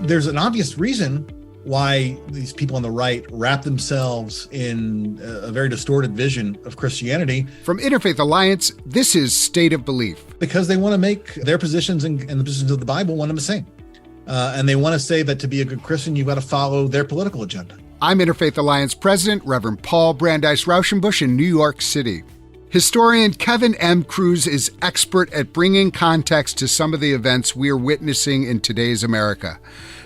there's an obvious reason why these people on the right wrap themselves in a very distorted vision of Christianity. From Interfaith Alliance, this is State of Belief. Because they want to make their positions and the positions of the Bible one and the same. And they want to say that to be a good Christian, you've got to follow their political agenda. I'm Interfaith Alliance President, Reverend Paul Brandeis Rauschenbusch in New York City. Historian Kevin M. Kruse is expert at bringing context to some of the events we're witnessing in today's America.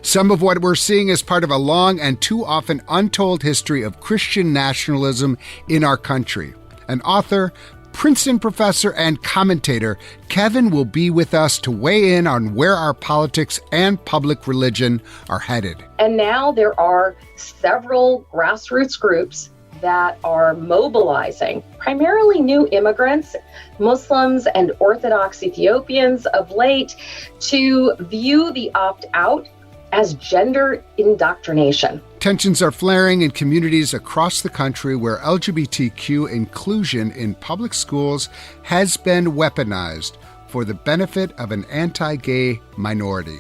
Some of what we're seeing is part of a long and too often untold history of Christian nationalism in our country. An author, Princeton professor, and commentator, Kevin will be with us to weigh in on where our politics and public religion are headed. And now there are several grassroots groups that are mobilizing primarily new immigrants, Muslims and Orthodox Ethiopians of late, to view the opt-out as gender indoctrination. Tensions are flaring in communities across the country where LGBTQ inclusion in public schools has been weaponized for the benefit of an anti-gay minority.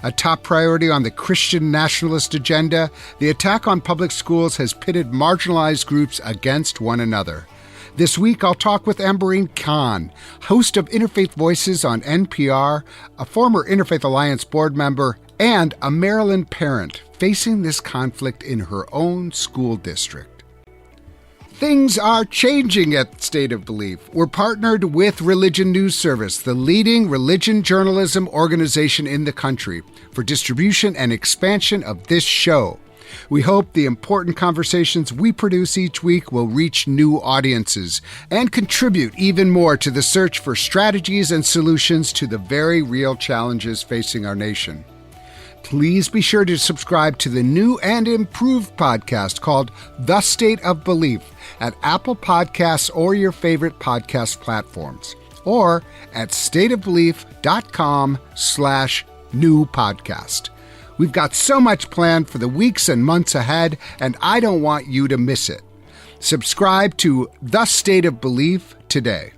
A top priority on the Christian nationalist agenda, the attack on public schools has pitted marginalized groups against one another. This week, I'll talk with Ambereen Khan, host of Interfaith Voices on NPR, a former Interfaith Alliance board member, and a Maryland parent facing this conflict in her own school district. Things are changing at State of Belief. We're partnered with Religion News Service, the leading religion journalism organization in the country, for distribution and expansion of this show. We hope the important conversations we produce each week will reach new audiences and contribute even more to the search for strategies and solutions to the very real challenges facing our nation. Please be sure to subscribe to the new and improved podcast called The State of Belief at Apple Podcasts or your favorite podcast platforms, or at stateofbelief.com/new podcast. We've got so much planned for the weeks and months ahead, and I don't want you to miss it. Subscribe to The State of Belief today.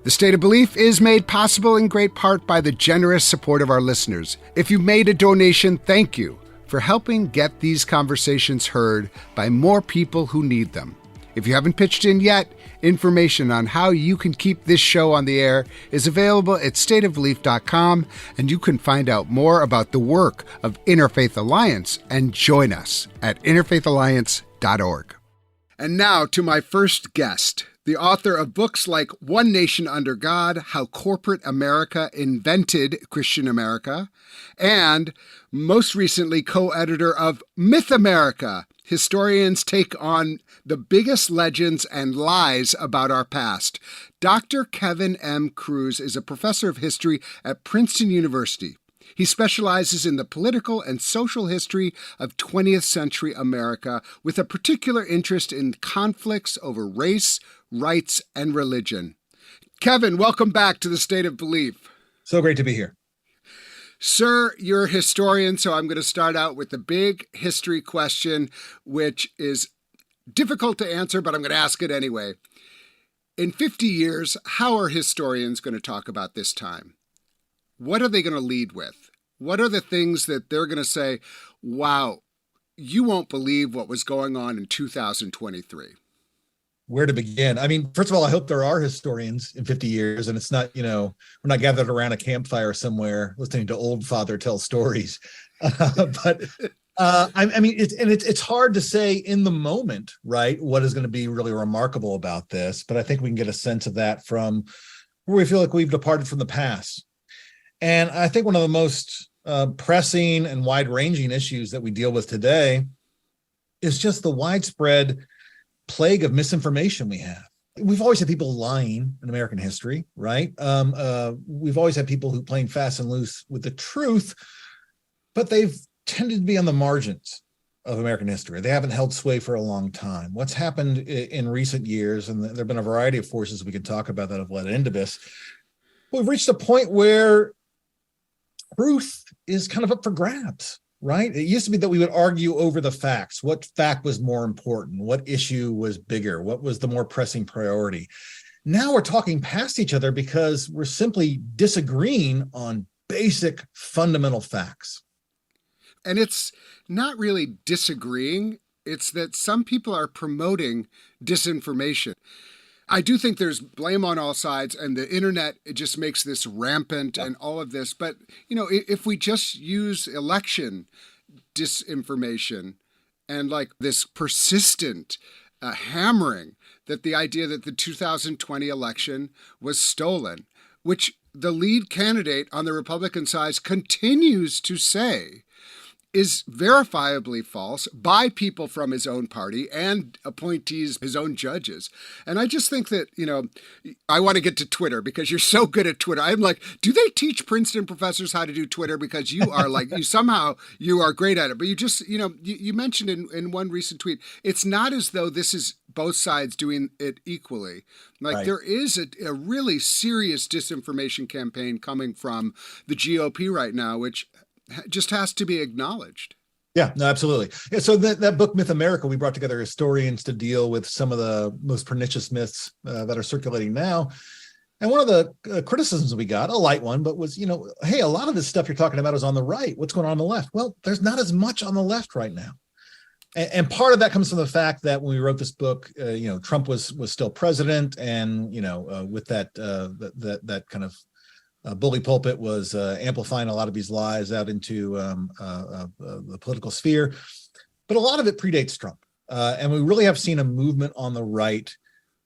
The State of Belief is made possible in great part by the generous support of our listeners. If you made a donation, thank you for helping get these conversations heard by more people who need them. If you haven't pitched in yet, information on how you can keep this show on the air is available at stateofbelief.com, and you can find out more about the work of Interfaith Alliance and join us at interfaithalliance.org. And now to my first guest, the author of books like One Nation Under God, How Corporate America Invented Christian America, and most recently co-editor of Myth America, Historians Take on the Biggest Legends and Lies About Our Past. Dr. Kevin M. Kruse is a professor of history at Princeton University. He specializes in the political and social history of 20th century America, with a particular interest in conflicts over race, rights, and religion. Kevin, welcome back to the State of Belief. So great to be here. Sir, you're a historian, so I'm going to start out with the big history question, which is difficult to answer, but I'm going to ask it anyway. In 50 years, how are historians going to talk about this time? What are they going to lead with? What are the things that they're going to say, wow, you won't believe what was going on in 2023? Where to begin? I mean, first of all, I hope there are historians in 50 years and it's not, we're not gathered around a campfire somewhere listening to old father tell stories. It's hard to say in the moment, right, what is going to be really remarkable about this. But I think we can get a sense of that from where we feel like we've departed from the past. And I think one of the most pressing and wide-ranging issues that we deal with today is just the widespread plague of misinformation we have. We've always had people lying in American history, right? We've always had people who playing fast and loose with the truth, but they've tended to be on the margins of American history. They haven't held sway for a long time. What's happened in recent years, and there have been a variety of forces we can talk about that have led into this, we've reached a point where truth is kind of up for grabs, right? It used to be that we would argue over the facts. What fact was more important? What issue was bigger? What was the more pressing priority? Now we're talking past each other because we're simply disagreeing on basic fundamental facts. And it's not really disagreeing. It's that some people are promoting disinformation. I do think there's blame on all sides, and the internet, it just makes this rampant and all of this. But, if we just use election disinformation and like this persistent hammering that the idea that the 2020 election was stolen, which the lead candidate on the Republican side continues to say is verifiably false by people from his own party and appointees, his own judges. And I just think that, I want to get to Twitter because you're so good at Twitter. I'm like, do they teach Princeton professors how to do Twitter? Because you are like, you are great at it. But you just, you mentioned in one recent tweet, it's not as though this is both sides doing it equally. Like Right. there is a really serious disinformation campaign coming from the GOP right now, which just has to be acknowledged. Yeah, no, absolutely. Yeah, so that book, Myth America, we brought together historians to deal with some of the most pernicious myths that are circulating now. And one of the criticisms we got, a light one, but was, hey, a lot of this stuff you're talking about is on the right. What's going on the left? Well, there's not as much on the left right now. And part of that comes from the fact that when we wrote this book, Trump was still president, and with that kind of bully pulpit was amplifying a lot of these lies out into the political sphere. But a lot of it predates Trump. And we really have seen a movement on the right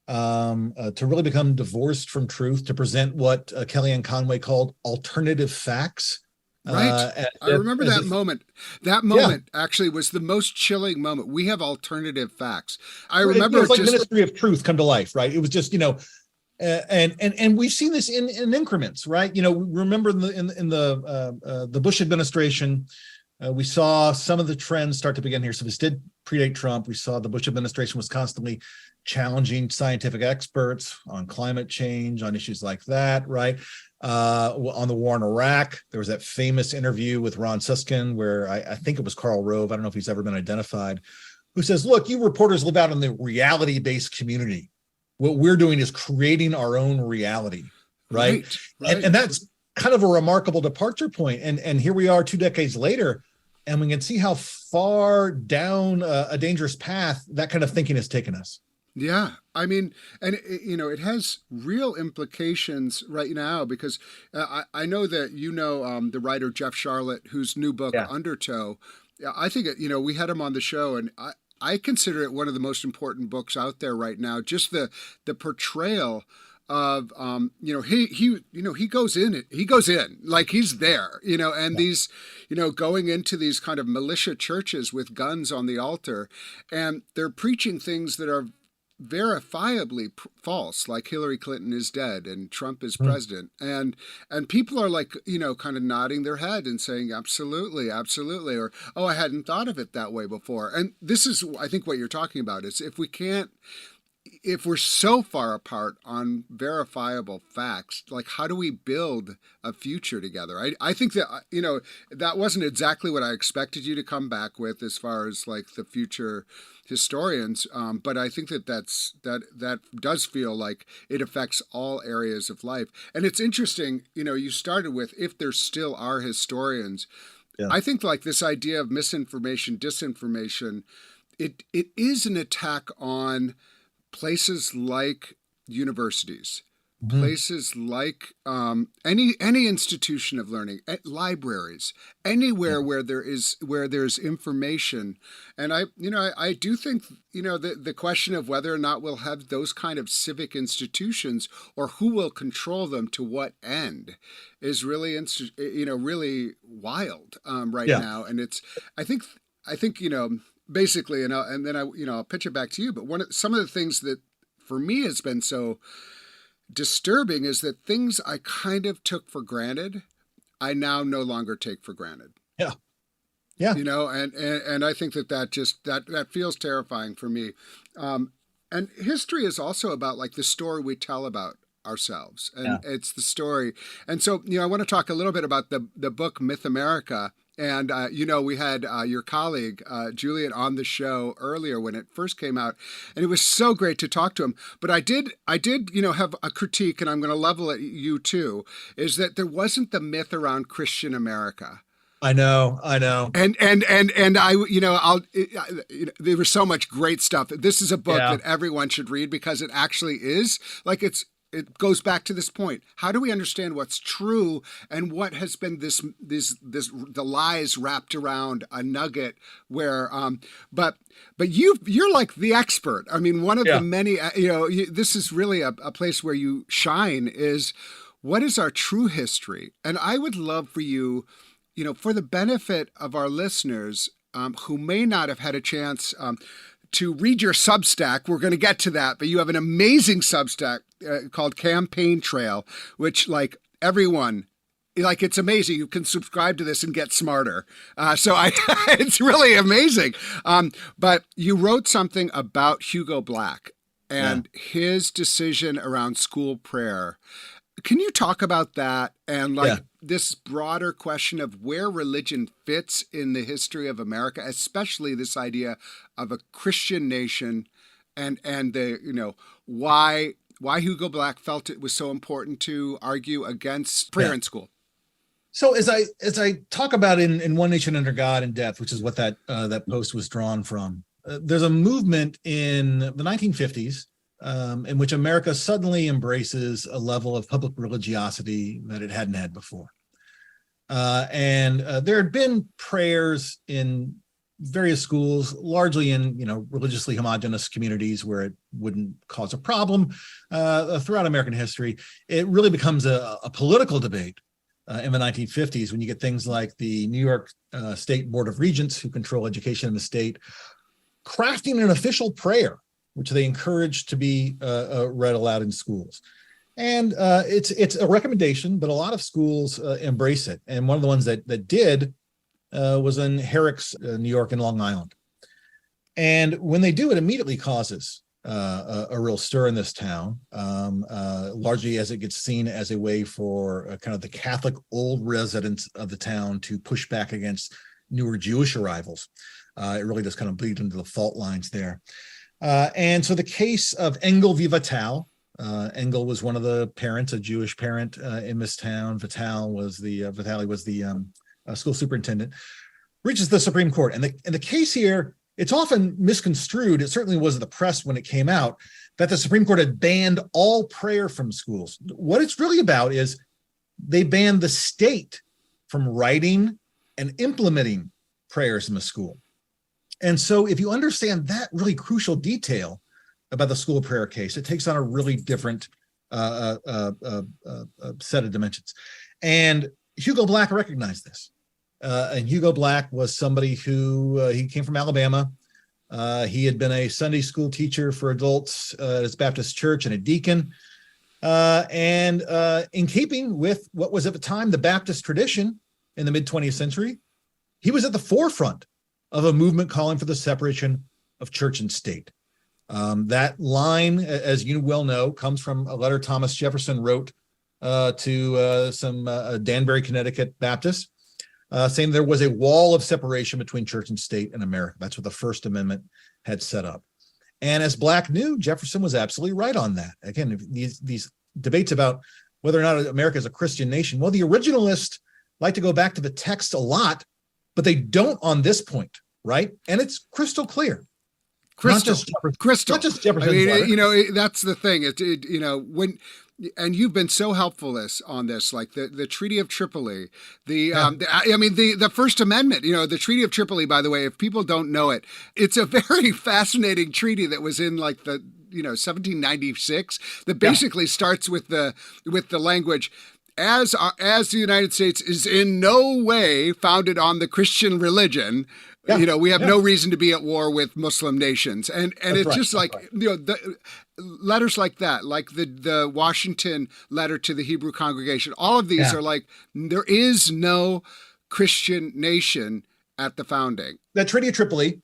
to really become divorced from truth, to present what Kellyanne Conway called alternative facts. Right. I remember that moment. That moment actually was the most chilling moment. We have alternative facts. I remember it was like Ministry of Truth come to life, right? It was just, and we've seen this in increments, right? Remember in the Bush administration, we saw some of the trends start to begin here. So this did predate Trump. We saw the Bush administration was constantly challenging scientific experts on climate change, on issues like that, right? On the war in Iraq, there was that famous interview with Ron Suskind where I think it was Karl Rove, I don't know if he's ever been identified, who says, look, you reporters live out in the reality-based community. What we're doing is creating our own reality, right? And that's kind of a remarkable departure point. And here we are 2 decades later, and we can see how far down a dangerous path that kind of thinking has taken us. Yeah. I mean, and it has real implications right now because I know that the writer Jeff Charlotte, whose new book, Undertow, I think, we had him on the show, and I consider it one of the most important books out there right now. Just the portrayal of he goes in like he's there, and these going into these kind of militia churches with guns on the altar, and they're preaching things that are verifiably false, like Hillary Clinton is dead and Trump is president, and people are like kind of nodding their head and saying absolutely, or oh, I hadn't thought of it that way before. And this is, I think, what you're talking about is if we're so far apart on verifiable facts, like how do we build a future together? I think that, that wasn't exactly what I expected you to come back with as far as like the future historians. But I think that that does feel like it affects all areas of life. And it's interesting, you started with, if there still are historians, I think like this idea of misinformation, disinformation, it is an attack on places like universities, places like any institution of learning, libraries, anywhere where there's information. And I do think the question of whether or not we'll have those kind of civic institutions or who will control them to what end is really really wild right now. And it's I think basically, and then I'll pitch it back to you. But some of the things that for me has been so disturbing is that things I kind of took for granted, I now no longer take for granted. Yeah. And I think that feels terrifying for me. And history is also about like the story we tell about ourselves, and it's the story. And so I want to talk a little bit about the book Myth America. And, we had your colleague, Julian, on the show earlier when it first came out, and it was so great to talk to him. But I did, have a critique, and I'm going to level at you too, is that there wasn't the myth around Christian America. I know. And there was so much great stuff. This is a book that everyone should read because it actually is like it goes back to this point. How do we understand what's true and what has been the lies wrapped around a nugget where, but you're like the expert. I mean, one of the many, this is really a place where you shine is what is our true history? And I would love for you, for the benefit of our listeners who may not have had a chance to read your Substack, we're going to get to that, but you have an amazing Substack called Campaign Trail, which everyone, it's amazing. You can subscribe to this and get smarter. It's really amazing. But you wrote something about Hugo Black and his decision around school prayer. Can you talk about that and this broader question of where religion fits in the history of America, especially this idea of a Christian nation and the, why Hugo Black felt it was so important to argue against prayer in school? So as I talk about in One Nation Under God in depth, which is what that post was drawn from, there's a movement in the 1950s in which America suddenly embraces a level of public religiosity that it hadn't had before. And there had been prayers in various schools, largely in religiously homogenous communities where it wouldn't cause a problem throughout American history. It really becomes a political debate in the 1950s when you get things like the New York State Board of Regents, who control education in the state, crafting an official prayer, which they encourage to be read aloud in schools. And it's a recommendation, but a lot of schools embrace it. And one of the ones that did was in Herrick's, New York and Long Island. And when they do, it immediately causes a real stir in this town, largely as it gets seen as a way for kind of the Catholic old residents of the town to push back against newer Jewish arrivals. It really does kind of bleed into the fault lines there. And so the case of Engel v. Vital, Engel was one of the parents, a Jewish parent in this town. Vitale was the school superintendent, reaches the Supreme Court. And the case here, it's often misconstrued. It certainly was in the press when it came out that the Supreme Court had banned all prayer from schools. What it's really about is they banned the state from writing and implementing prayers in the school. And so if you understand that really crucial detail about the school prayer case, it takes on a really different set of dimensions. And Hugo Black recognized this. And Hugo Black was somebody who, he came from Alabama. He had been a Sunday school teacher for adults at his Baptist church and a deacon. And in keeping with what was at the time the Baptist tradition in the mid-20th century, he was at the forefront of a movement calling for the separation of church and state. That line, as you well know, comes from a letter Thomas Jefferson wrote to some Danbury, Connecticut Baptists, saying there was a wall of separation between church and state in America. That's what the First Amendment had set up. And as Black knew, Jefferson was absolutely right on that. Again, these debates about whether or not America is a Christian nation, well, the originalists like to go back to the text a lot, but they don't on this point, right? And it's crystal clear. Crystal. Not just Jefferson's letter. That's the thing. And you've been so helpful on this, like the Treaty of Tripoli, the First Amendment. The Treaty of Tripoli, by the way, if people don't know it, it's a very fascinating treaty that was in 1796 that basically starts with the language. As the United States is in no way founded on the Christian religion, we have no reason to be at war with Muslim nations. And it's right, just like, right. The letters like that, like the Washington letter to the Hebrew congregation, all of these are like, there is no Christian nation at the founding. That Treaty of Tripoli,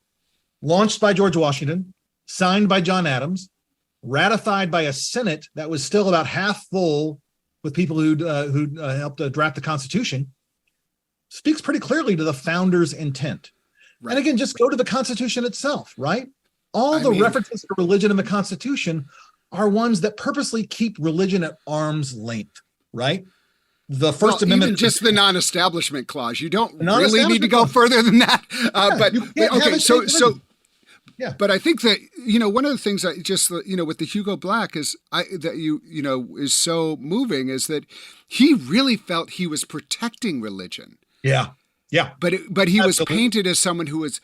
launched by George Washington, signed by John Adams, ratified by a Senate that was still about half full with people who'd helped draft the Constitution, speaks pretty clearly to the founders' intent. Right. And again, just go to the Constitution itself, right? All the references to religion in the Constitution are ones that purposely keep religion at arm's length, right? The First Amendment, even just the non-establishment clause. You don't really need to go further than that. Yeah. But I think that, one of the things that just, with the Hugo Black is is so moving is that he really felt he was protecting religion. Yeah. Yeah. But he Absolutely. Was painted as someone who was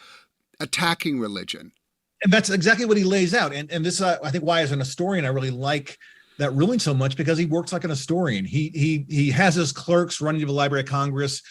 attacking religion. And that's exactly what he lays out. And this, I think, why as an historian, I really like that ruling so much, because he works like an historian. He has his clerks running to the Library of Congress,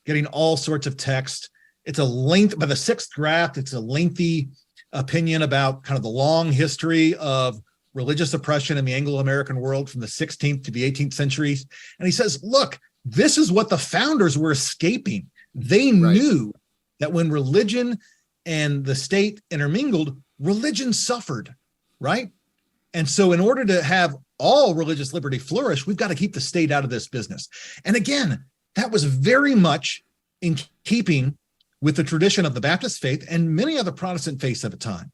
getting all sorts of text. It's a length, by the sixth draft, it's a lengthy opinion about kind of the long history of religious oppression in the Anglo-American world from the 16th to the 18th centuries. And he says, look, this is what the founders were escaping. They knew that when religion and the state intermingled, religion suffered, right? And so in order to have all religious liberty flourish, we've got to keep the state out of this business. And again, that was very much in keeping with the tradition of the Baptist faith and many other Protestant faiths at the time.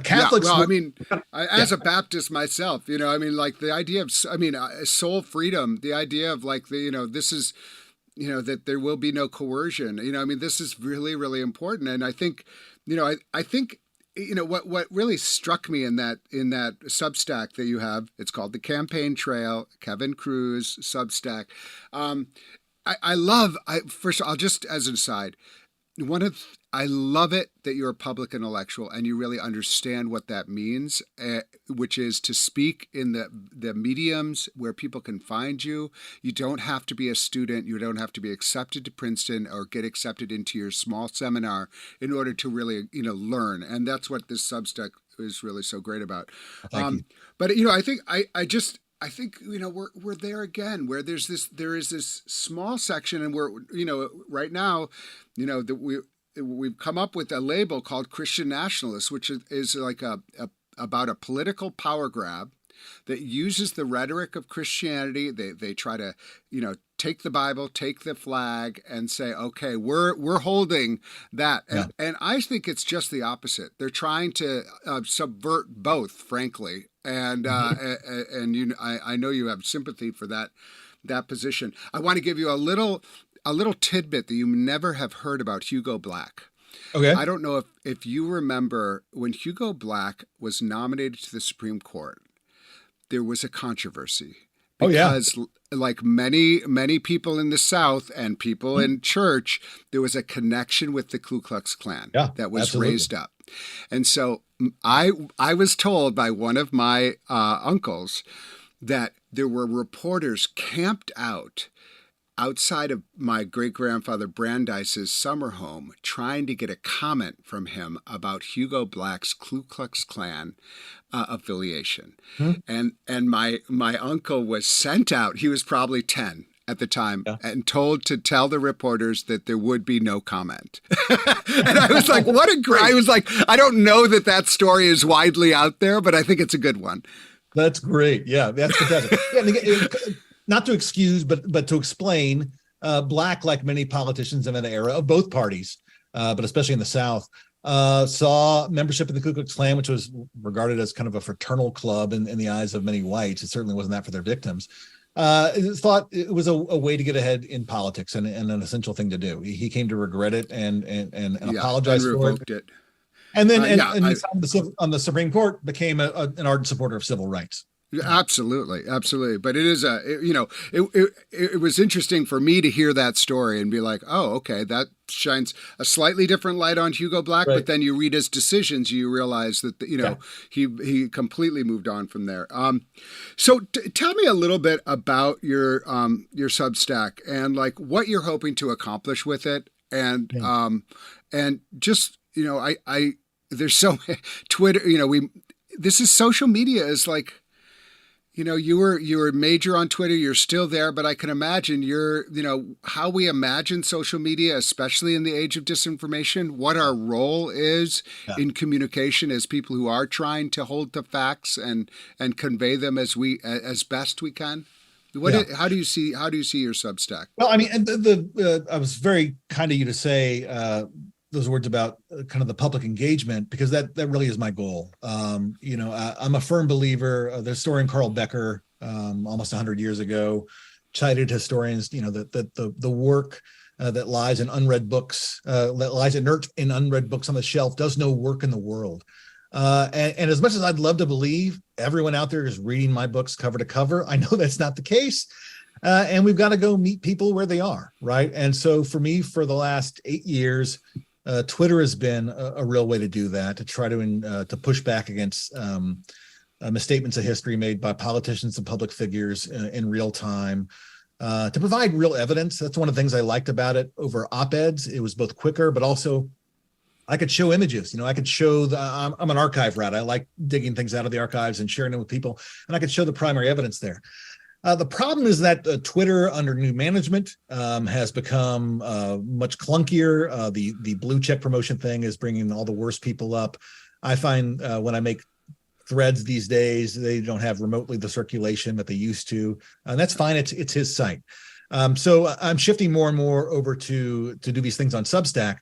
Catholics. Yeah, well, as a Baptist myself, like the idea of, soul freedom, the idea of like this is, that there will be no coercion. This is really, really important. And I think, I think, what really struck me in that Substack that you have, it's called The Campaign Trail, Kevin Kruse Substack. First, I'll just as an aside, I love it that you're a public intellectual and you really understand what that means, which is to speak in the mediums where people can find you. You don't have to be a student. You don't have to be accepted to Princeton or get accepted into your small seminar in order to really, learn. And that's what this Substack is really so great about. Thank you. But, I think I think we're there again, where there is this small section, and we're right now, that we've come up with a label called Christian nationalists, which is like about a political power grab that uses the rhetoric of Christianity. They try to take the Bible, take the flag, and say, okay, we're holding that. Yeah. And I think it's just the opposite. They're trying to subvert both, frankly. And I know you have sympathy for that position. I want to give you a little tidbit that you never have heard about Hugo Black. Okay. I don't know if you remember when Hugo Black was nominated to the Supreme Court, there was a controversy. Because like many people in the South and people in church, there was a connection with the Ku Klux Klan that was absolutely. raised up. And so I was told by one of my uncles that there were reporters camped outside of my great-grandfather Brandeis's summer home trying to get a comment from him about Hugo Black's Ku Klux Klan affiliation. And my uncle was sent out. He was probably 10 at the time and told to tell the reporters that there would be no comment. And I was like, I don't know that story is widely out there, but I think it's a good one. That's great. Yeah, that's fantastic. Not to excuse, but to explain, Black, like many politicians in that era of both parties, but especially in the South, saw membership in the Ku Klux Klan, which was regarded as kind of a fraternal club in the eyes of many whites. It certainly wasn't that for their victims. Thought it was a way to get ahead in politics and an essential thing to do. He came to regret it and apologize for it. And then he signed on the Supreme Court, became an ardent supporter of civil rights. Absolutely. But it is it was interesting for me to hear that story and be like, oh, okay, that shines a slightly different light on Hugo Black. Right. But then you read his decisions, you realize that he completely moved on from there. So tell me a little bit about your Substack and like what you're hoping to accomplish with it, and just I there's so Twitter. This is social media is like. You were a major on Twitter. You're still there, but I can imagine how we imagine social media, especially in the age of disinformation, what our role is in communication as people who are trying to hold to facts and convey them as best we can. Yeah. How do you see your Substack? Well, I mean, and I was very kind of you to say those words about kind of the public engagement, because that really is my goal. I'm a firm believer. The historian Carl Becker, almost 100 years ago, cited historians, that the work that lies in unread books, that lies inert in unread books on the shelf, does no work in the world. And as much as I'd love to believe everyone out there is reading my books cover to cover, I know that's not the case. And we've got to go meet people where they are, right? And so for me, for the last 8 years, Twitter has been a real way to do that, to try to push back against misstatements of history made by politicians and public figures in real time, to provide real evidence. That's one of the things I liked about it over op-eds. It was both quicker, but also I could show images. I could show I'm an archive rat. I like digging things out of the archives and sharing them with people, and I could show the primary evidence there. The problem is that Twitter under new management has become much clunkier. The blue check promotion thing is bringing all the worst people up. I find when I make threads these days, they don't have remotely the circulation that they used to, and that's fine. It's his site. So I'm shifting more and more over to do these things on Substack,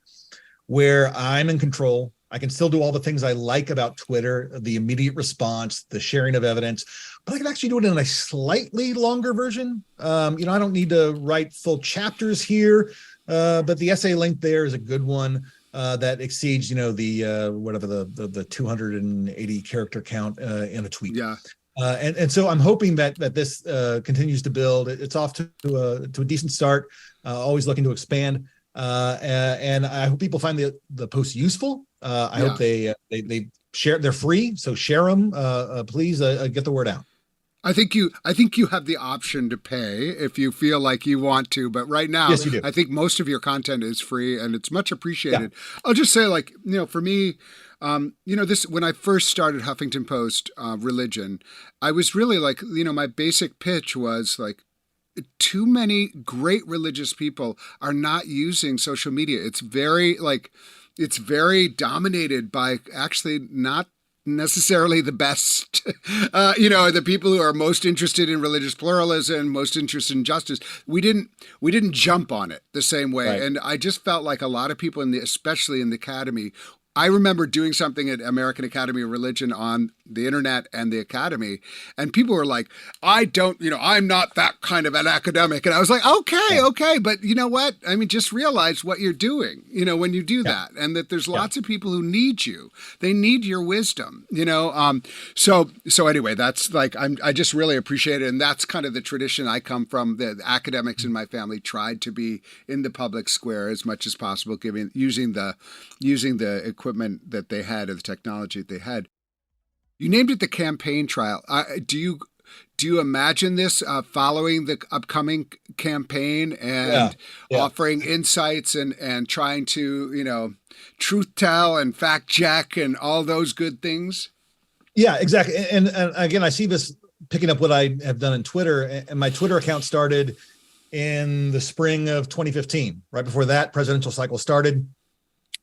where I'm in control. I can still do all the things I like about Twitter, the immediate response, the sharing of evidence, but I can actually do it in a slightly longer version. I don't need to write full chapters here, but the essay link there is a good one that exceeds, the 280 character count in a tweet. Yeah. And so I'm hoping that this continues to build. It's off to a decent start. Always looking to expand. And I hope people find the posts useful. I hope they share. They're free, so share them. Please get the word out. I think you have the option to pay if you feel like you want to, but right now, yes, you do. I think most of your content is free and it's much appreciated. Yeah. I'll just say, for me, this, when I first started Huffington Post religion, I was really my basic pitch was too many great religious people are not using social media. It's very dominated by actually not necessarily the best, the people who are most interested in religious pluralism, most interested in justice. We didn't jump on it the same way. Right. And I just felt like a lot of people especially in the academy. I remember doing something at American Academy of Religion on the internet and the academy, and people were like, I'm not that kind of an academic. And I was like, okay. But you know what? I mean, just realize what you're doing, when you do that, and that there's lots of people who need you. They need your wisdom, So anyway, that's I just really appreciate it. And that's kind of the tradition I come from. The academics in my family tried to be in the public square as much as possible, using the equipment that they had or the technology that they had. You named it the campaign trail. Do you imagine this following the upcoming campaign and offering insights and trying to, truth tell and fact check and all those good things? Yeah, exactly. And again, I see this picking up what I have done in Twitter, and my Twitter account started in the spring of 2015. Right before that presidential cycle started.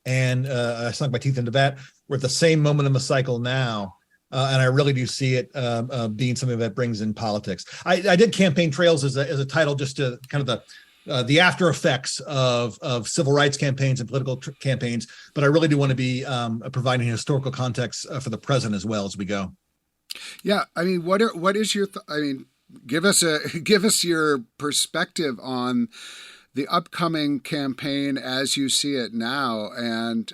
And I sunk my teeth into that. We're at the same moment in the cycle now. And I really do see it being something that brings in politics. I did campaign trails as a title, just to kind of the after effects of civil rights campaigns and political campaigns. But I really do want to be providing historical context for the present as well as we go. Yeah. I mean, what is your, give us your perspective on the upcoming campaign as you see it now. And,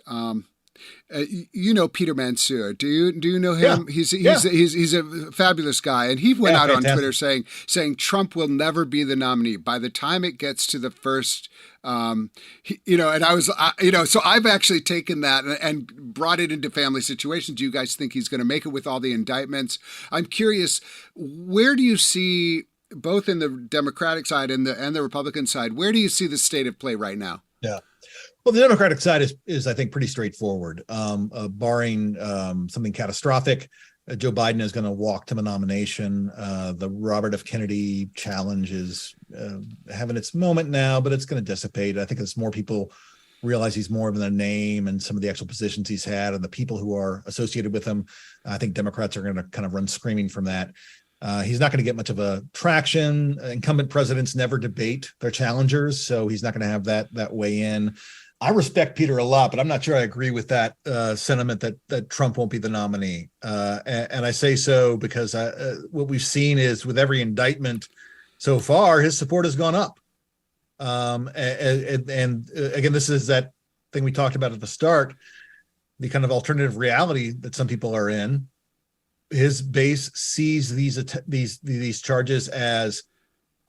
Peter Mansour, do you know him? Yeah. He's a fabulous guy. And he went out fantastic. On Twitter saying Trump will never be the nominee by the time it gets to the first, and I was, so I've actually taken that and brought it into family situations. Do you guys think he's going to make it with all the indictments? I'm curious, where do you see, both in the Democratic side and the Republican side, where do you see the state of play right now? Yeah. Well, the Democratic side is I think, pretty straightforward. Barring something catastrophic, Joe Biden is going to walk to the nomination. The Robert F. Kennedy challenge is having its moment now, but it's going to dissipate. I think as more people realize he's more than a name and some of the actual positions he's had and the people who are associated with him, I think Democrats are going to kind of run screaming from that. He's not going to get much of a traction. Incumbent presidents never debate their challengers, so he's not going to have that weigh in. I respect Peter a lot, but I'm not sure I agree with that sentiment that Trump won't be the nominee. And I say so because what we've seen is with every indictment so far, his support has gone up. And again, this is that thing we talked about at the start, the kind of alternative reality that some people are in. His base sees these charges as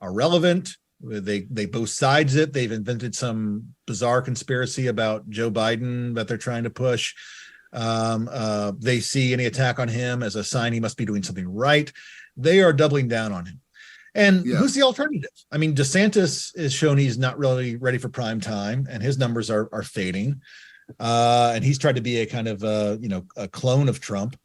irrelevant. They both sides it. They've invented some bizarre conspiracy about Joe Biden that they're trying to push. They see any attack on him as a sign he must be doing something right. They are doubling down on him. And who's the alternative? I mean, DeSantis is shown he's not really ready for prime time, and his numbers are fading. And he's tried to be a kind of a clone of Trump.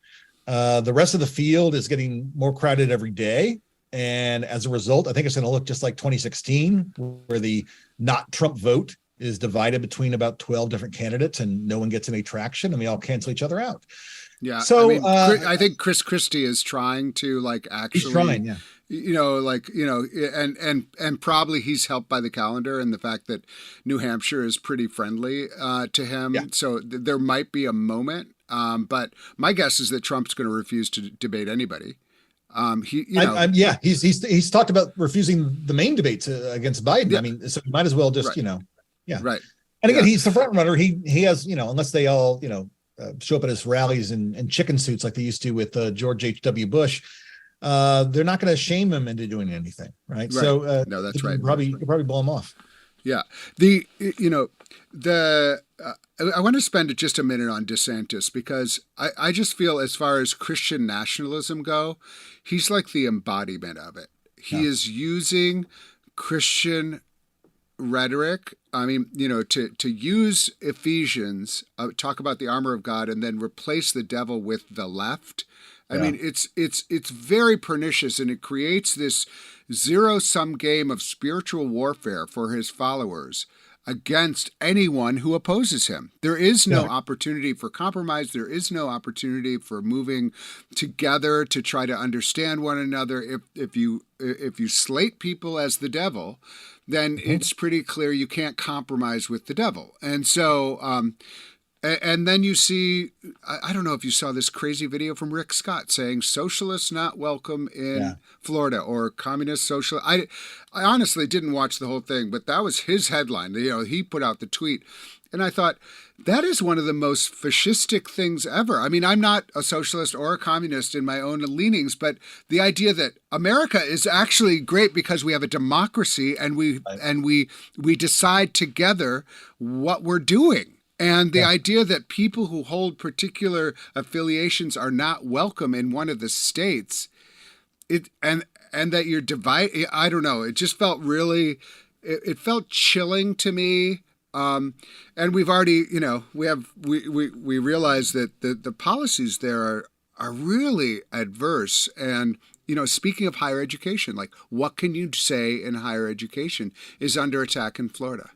The rest of the field is getting more crowded every day. And as a result, I think it's going to look just like 2016, where the not Trump vote is divided between about 12 different candidates and no one gets any traction and they all cancel each other out. Yeah. So I mean, I think Chris Christie is trying to actually, he's trying, yeah. And probably he's helped by the calendar and the fact that New Hampshire is pretty friendly to him. Yeah. So there might be a moment. But my guess is that Trump's going to refuse to debate anybody. He's talked about refusing the main debates against Biden. Yeah. I mean, so he might as well just, right. Right. And again, he's the front runner. He has, unless they all, show up at his rallies in chicken suits like they used to with George H.W. Bush, they're not going to shame him into doing anything. Right. So no, that's right. Probably blow him off. Yeah. I want to spend just a minute on DeSantis because I just feel as far as Christian nationalism go, he's like the embodiment of it. He is using Christian rhetoric. I mean, to use Ephesians, talk about the armor of God, and then replace the devil with the left. I mean, it's very pernicious, and it creates this zero-sum game of spiritual warfare for his followers against anyone who opposes him. There is no opportunity for compromise. There is no opportunity for moving together to try to understand one another. If you slate people as the devil, then it's pretty clear you can't compromise with the devil. And so, and then you see, I don't know if you saw this crazy video from Rick Scott saying socialists not welcome in Florida, or communist social. I honestly didn't watch the whole thing, but that was his headline. He put out the tweet. And I thought, that is one of the most fascistic things ever. I mean, I'm not a socialist or a communist in my own leanings, but the idea that America is actually great because we have a democracy and we decide together what we're doing. And the idea that people who hold particular affiliations are not welcome in one of the states, and that you're divided, I don't know. It just felt really, it felt chilling to me. And we've already, we realize that the policies there are really adverse. And, speaking of higher education, what can you say in higher education is under attack in Florida?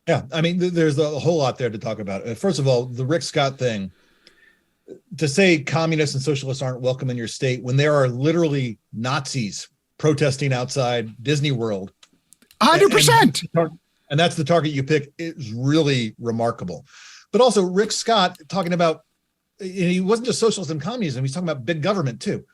Yeah, I mean, there's a whole lot there to talk about. First of all, the Rick Scott thing, to say communists and socialists aren't welcome in your state when there are literally Nazis protesting outside Disney World. 100%. And that's the target you pick is really remarkable. But also Rick Scott talking about, he wasn't just socialism and communism, he's talking about big government too.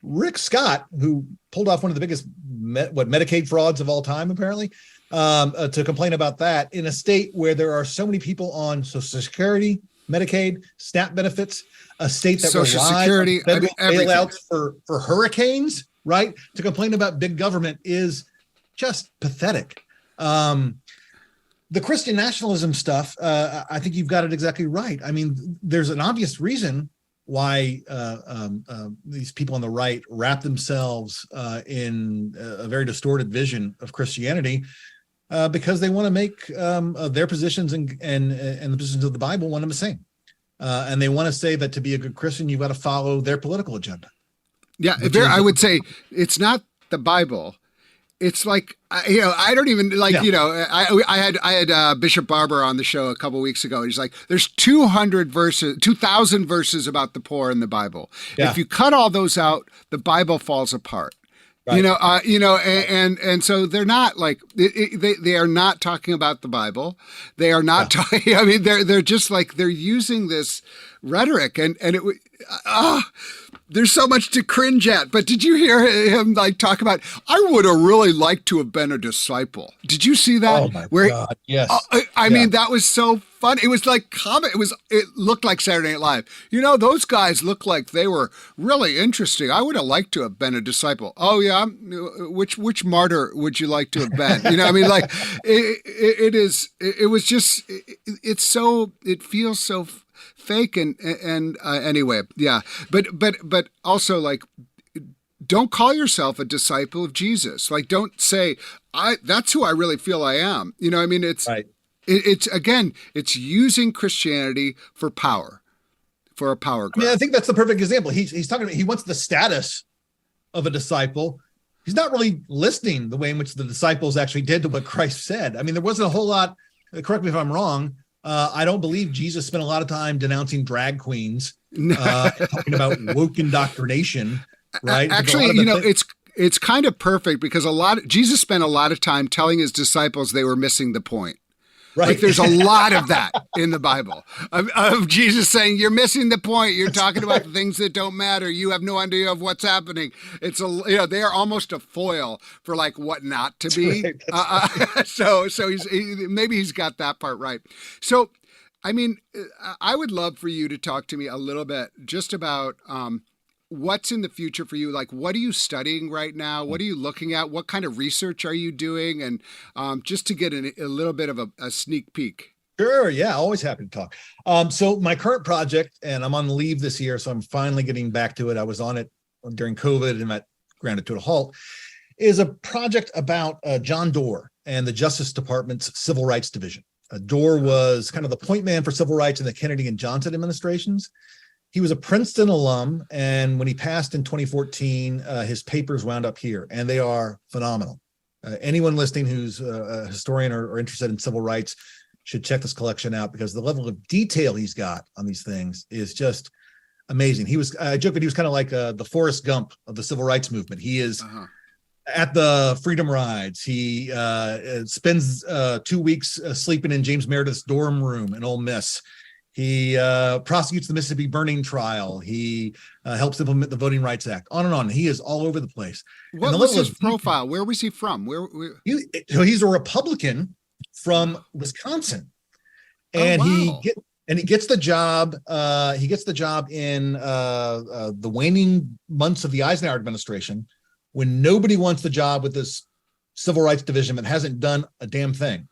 Rick Scott, who pulled off one of the biggest Medicaid frauds of all time, apparently, to complain about that in a state where there are so many people on Social Security, Medicaid, SNAP benefits, a state that Social Security, on bailouts for hurricanes, right? To complain about big government is just pathetic. The Christian nationalism stuff, I think you've got it exactly right. I mean, there's an obvious reason why these people on the right wrap themselves in a very distorted vision of Christianity, because they want to make their positions and the positions of the Bible one and the same. And they want to say that to be a good Christian, you've got to follow their political agenda. Yeah, I would say it's not the Bible. it's like, I don't even like, Yeah. I had Bishop Barber on the show a couple weeks ago. He's like, there's 2,000 verses about the poor in the Bible. If Yeah. you cut all those out, the Bible falls apart. Right. And so they're not like they are not talking about the Bible. They are not Yeah. talking. I mean, they're just like they're using this rhetoric, and there's so much to cringe at. But did you hear him like talk about? I would have really liked to have been a disciple. Did you see that? Oh my God. Yes. I Yeah. mean, that was so fun. It was like comic. It looked like Saturday Night Live. Those guys looked like they were really interesting. I would have liked to have been a disciple. Oh yeah, which martyr would you like to have been? I mean, like it was just it feels so fake and anyway, yeah. But also like, don't call yourself a disciple of Jesus. Like, don't say that's who I really feel I am. I mean, it's Right. it's using Christianity for power, for a power I mean, I grab. think that's the perfect example. He's talking about, he wants the status of a disciple. He's not really listening the way in which the disciples actually did to what Christ said. I mean, there wasn't a whole lot, correct me if I'm wrong. I don't believe Jesus spent a lot of time denouncing drag queens, talking about woke indoctrination, right? Actually, it's kind of perfect because Jesus spent a lot of time telling his disciples they were missing the point. Right. Like there's a lot of that in the Bible of Jesus saying, you're missing the point. You're talking about the things that don't matter. You have no idea of what's happening. It's they are almost a foil for like what not to be. Right. So maybe he's got that part right. So, I mean, I would love for you to talk to me a little bit just about, what's in the future for you? Like, what are you studying right now? What are you looking at? What kind of research are you doing? And just to get a little bit of a sneak peek. Sure. Yeah. Always happy to talk. So my current project, and I'm on leave this year, so I'm finally getting back to it. I was on it during COVID and that grounded to a halt, is a project about John Doerr and the Justice Department's Civil Rights Division. Doerr was kind of the point man for civil rights in the Kennedy and Johnson administrations. He was a Princeton alum, and when he passed in 2014, his papers wound up here, and they are phenomenal. Anyone listening who's a historian or interested in civil rights should check this collection out because the level of detail he's got on these things is just amazing. I joke that he was kind of like the Forrest Gump of the civil rights movement. He is at the Freedom Rides. He spends 2 weeks sleeping in James Meredith's dorm room in Ole Miss. He prosecutes the Mississippi burning trial. He helps implement the Voting Rights Act. On and on. He is all over the place. What was his profile? Where was he from? So he's a Republican from Wisconsin, and he gets the job. He gets the job in the waning months of the Eisenhower administration, when nobody wants the job with this civil rights division that hasn't done a damn thing.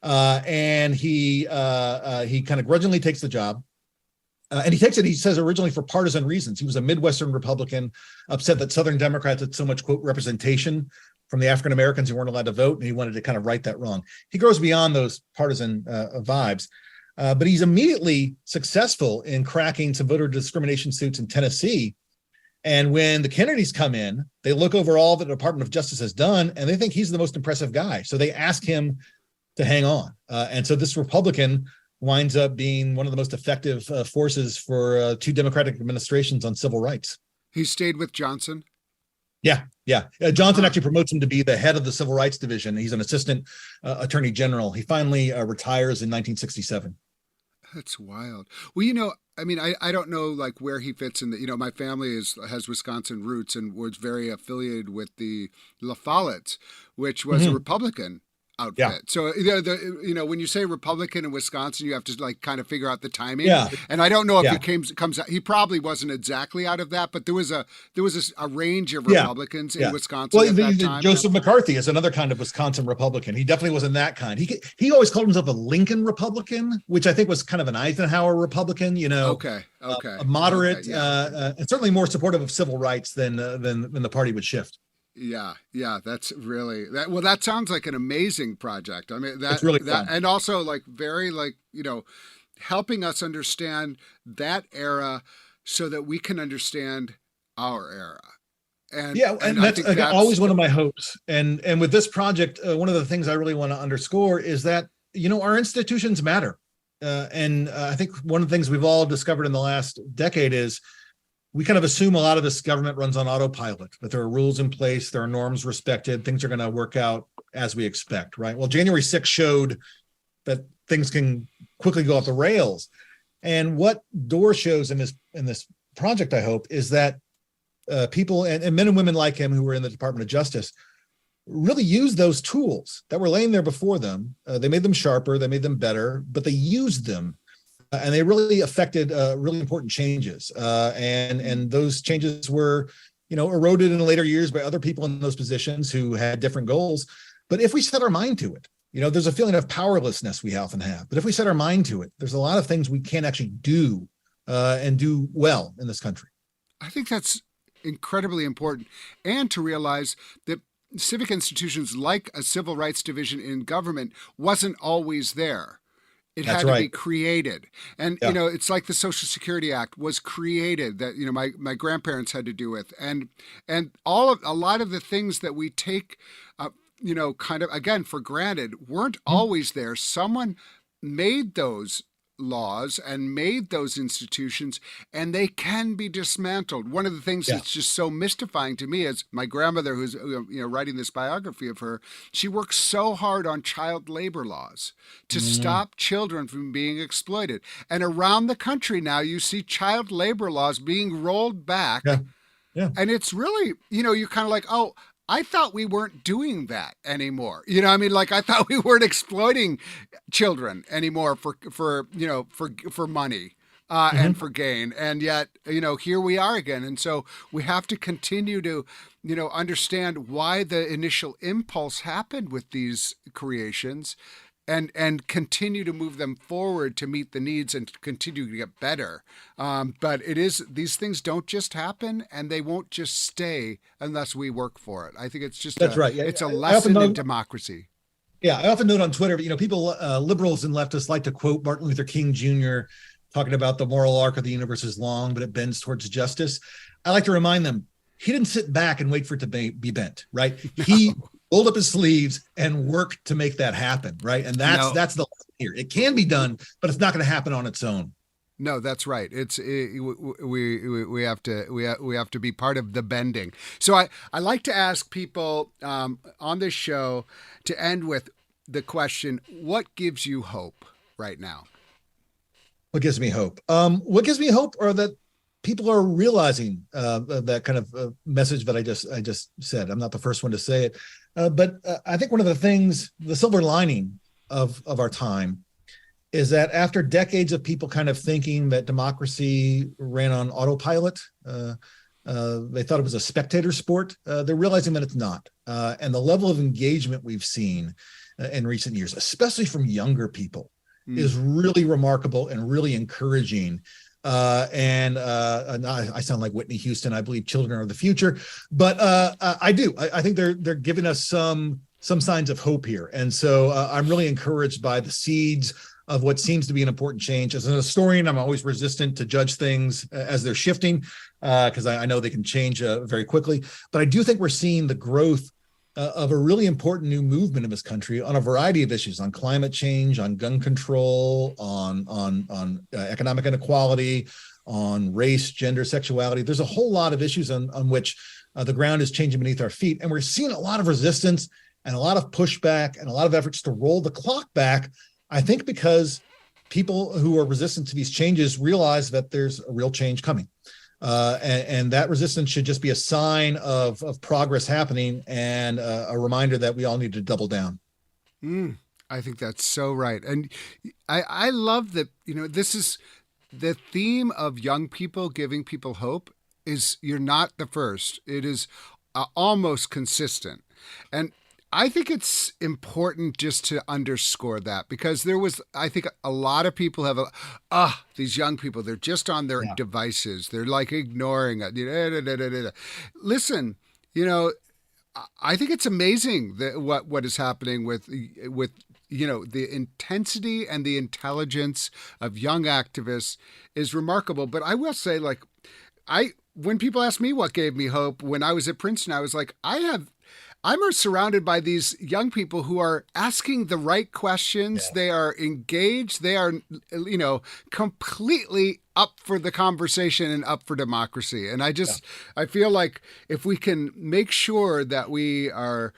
And he kind of grudgingly takes the job. And he takes it, he says, originally for partisan reasons. He was a Midwestern Republican, upset that Southern Democrats had so much, quote, representation from the African Americans who weren't allowed to vote, and he wanted to kind of right that wrong. He goes beyond those partisan vibes, but he's immediately successful in cracking some voter discrimination suits in Tennessee. And when the Kennedys come in, they look over all that the Department of Justice has done, and they think he's the most impressive guy. So they ask him to hang on. And so this Republican winds up being one of the most effective forces for two Democratic administrations on civil rights. He stayed with Johnson? Yeah. Johnson actually promotes him to be the head of the Civil Rights Division. He's an assistant attorney general. He finally retires in 1967. That's wild. Well, I mean, I don't know like where he fits in the, my family has Wisconsin roots and was very affiliated with the La Follettes, which was a Republican outfit. Yeah. So when you say Republican in Wisconsin, you have to like kind of figure out the timing. Yeah. And I don't know if he comes out. He probably wasn't exactly out of that, but there was a range of Republicans in Wisconsin at that time. Joseph McCarthy is another kind of Wisconsin Republican. He definitely wasn't that kind. He always called himself a Lincoln Republican, which I think was kind of an Eisenhower Republican. Okay. A moderate, and certainly more supportive of civil rights than the party would shift. Yeah, that's really that. Well, that sounds like an amazing project. I mean, it's really fun. And also like very helping us understand that era so that we can understand our era. Yeah, And and I that's think again, that's always one of my hopes. And with this project, one of the things I really want to underscore is that our institutions matter. And I think one of the things we've all discovered in the last decade is we kind of assume a lot of this government runs on autopilot, that there are rules in place, there are norms respected, things are going to work out as we expect, right? Well, January 6th showed that things can quickly go off the rails. And what Doar shows in this project, I hope, is that people and men and women like him who were in the Department of Justice really used those tools that were laying there before them. They made them sharper, they made them better, but they used them, and they really affected really important changes. And those changes were, eroded in later years by other people in those positions who had different goals. But if we set our mind to it, there's a feeling of powerlessness we often have. But if we set our mind to it, there's a lot of things we can actually do and do well in this country. I think that's incredibly important, and to realize that civic institutions like a civil rights division in government wasn't always there. It That's had to right. be created. And, Yeah. it's like the Social Security Act was created that, my grandparents had to do with. And a lot of the things that we take, kind of, again, for granted weren't always there. Someone made those laws and made those institutions, and they can be dismantled. One of the things Yeah. that's just so mystifying to me is my grandmother, who's writing this biography of her. She worked so hard on child labor laws to stop children from being exploited, and around the country now you see child labor laws being rolled back. Yeah. Yeah. And it's really, you're kind of like, oh, I thought we weren't doing that anymore. I thought we weren't exploiting children anymore for money and for gain. And yet, here we are again. And so we have to continue to, understand why the initial impulse happened with these creations, and continue to move them forward to meet the needs and continue to get better. But these things don't just happen, and they won't just stay unless we work for it. I think it's just That's right. Yeah. It's a I lesson often in note- democracy. Yeah, I often note on Twitter, people, liberals and leftists like to quote Martin Luther King Jr. talking about the moral arc of the universe is long, but it bends towards justice. I like to remind them, he didn't sit back and wait for it to be bent, right? He rolled up his sleeves and worked to make that happen, right? And that's the lesson here. It can be done, but it's not going to happen on its own. No, that's right. We have to be part of the bending. So I like to ask people on this show to end with the question: what gives you hope right now? What gives me hope? What gives me hope are that people are realizing that kind of message that I just said. I'm not the first one to say it, but I think one of the things, the silver lining of our time, is that after decades of people kind of thinking that democracy ran on autopilot, they thought it was a spectator sport. They're realizing that it's not. And the level of engagement we've seen in recent years, especially from younger people, is really remarkable and really encouraging. And I sound like Whitney Houston. I believe children are the future, but I do. I think they're giving us some signs of hope here. And so I'm really encouraged by the seeds of what seems to be an important change. As an historian, I'm always resistant to judge things as they're shifting because I know they can change very quickly. But I do think we're seeing the growth of a really important new movement in this country on a variety of issues, on climate change, on gun control, on economic inequality, on race, gender, sexuality. There's a whole lot of issues on which the ground is changing beneath our feet. And we're seeing a lot of resistance and a lot of pushback and a lot of efforts to roll the clock back, I think because people who are resistant to these changes realize that there's a real change coming. And that resistance should just be a sign of progress happening and a reminder that we all need to double down. I think that's so right. And I love that, this is the theme of young people giving people hope is you're not the first. It is almost consistent. And I think it's important just to underscore that because I think a lot of people have these young people, they're just on their devices. They're like ignoring it. Listen, I think it's amazing that what is happening with the intensity and the intelligence of young activists is remarkable. But I will say, when people ask me what gave me hope when I was at Princeton, I was like, I'm surrounded by these young people who are asking the right questions. Yeah. They are engaged. They are, completely up for the conversation and up for democracy. And I feel like if we can make sure that we are